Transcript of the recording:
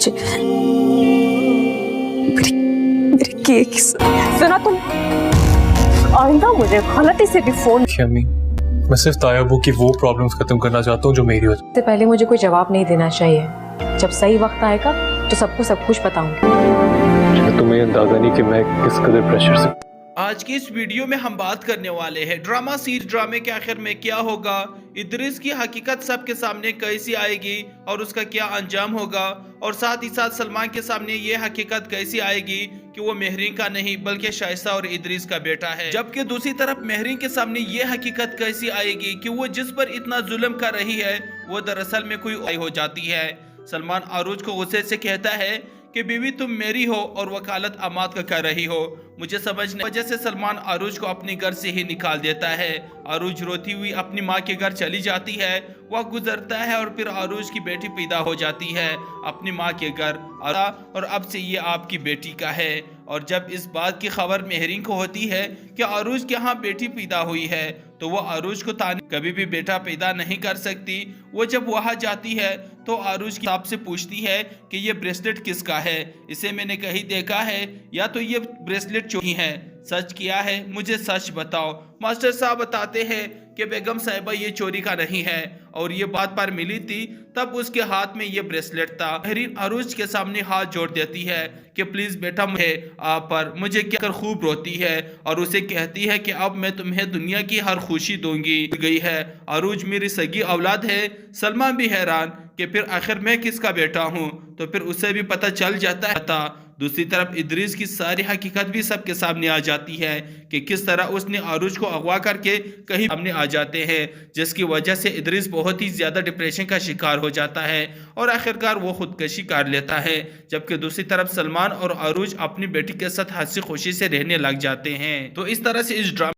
मुझे मेरे केक सुना तुम आइंदा मुझे गलती से भी फोन अम्मी मैं सिर्फ तायाबू की वो प्रॉब्लम्स खत्म करना चाहता हूँ जो मेरी हो। से पहले मुझे कोई जवाब नहीं देना चाहिए। जब सही वक्त आएगा तो सबको सब कुछ बताऊंगी। तुम्हें अंदाजा नहीं कि मैं किस कदर प्रेशर से। आज की इस वीडियो में हम बात करने वाले हैं ड्रामा सीरीज ड्रामे के आखिर में क्या होगा, इद्रिस की हकीकत सबके सामने कैसी आएगी और उसका क्या अंजाम होगा, और साथ ही साथ सलमान के सामने ये हकीकत कैसी आएगी कि वो मेहरीन का नहीं बल्कि शाइस्ता और इद्रिस का बेटा है। जबकि दूसरी तरफ मेहरीन के सामने ये हकीकत कैसी आएगी कि वो जिस पर इतना जुल्म कर रही है वो दरअसल में कोई हो जाती है। सलमान अरूज को गुस्से से कहता है कि बीवी तुम मेरी हो और वकालत अमाद का कर रही हो। मुझे समझने वजह से सलमान अरूज को अपने घर से ही निकाल देता है। अरूज रोती हुई अपनी माँ के घर चली जाती है। वह गुजरता है और फिर अरूज की बेटी पैदा हो जाती है अपनी माँ के घर, और अब से ये आपकी बेटी का है। और जब इस बात की खबर मेहरीन को होती है कि अरूज के यहाँ बेटी पैदा हुई है तो वो अरूज को कभी भी बेटा पैदा नहीं कर सकती। वो जब वहाँ जाती है तो अरूज की आपसे पूछती है कि ये ब्रेसलेट किसका है, इसे मैंने कहीं देखा है या तो ये ब्रेसलेट चोरी है, सच किया है, मुझे सच बताओ। मास्टर साहब बताते हैं कि बेगम साहिबा ये चोरी का नहीं है और ये बात पर मिली थी तब उसके हाथ में ये ब्रेसलेट था। मेहरीन अरूज के सामने हाथ जोड़ देती है कि प्लीज बेटा मुझे आप पर मुझे क्या कर खूब रोती है और उसे कहती है कि अब मैं तुम्हें दुनिया की हर खुशी दूंगी। गई है अरूज मेरी सगी औलाद है। सलमान भी हैरान कि फिर आखिर मैं किसका बेटा हूँ, तो फिर उसे भी पता चल जाता है। दूसरी तरफ इद्रिस की सारी हकीकत भी सबके सामने आ जाती है कि किस तरह उसने अरूज को अगवा करके कहीं सामने आ जाते हैं, जिसकी वजह से इद्रिस बहुत ही ज्यादा डिप्रेशन का शिकार हो जाता है और आखिरकार वो खुदकशी कर लेता है। जबकि दूसरी तरफ सलमान और अरूज अपनी बेटी के साथ हंसी खुशी से रहने लग जाते हैं। तो इस तरह से इस ड्रामा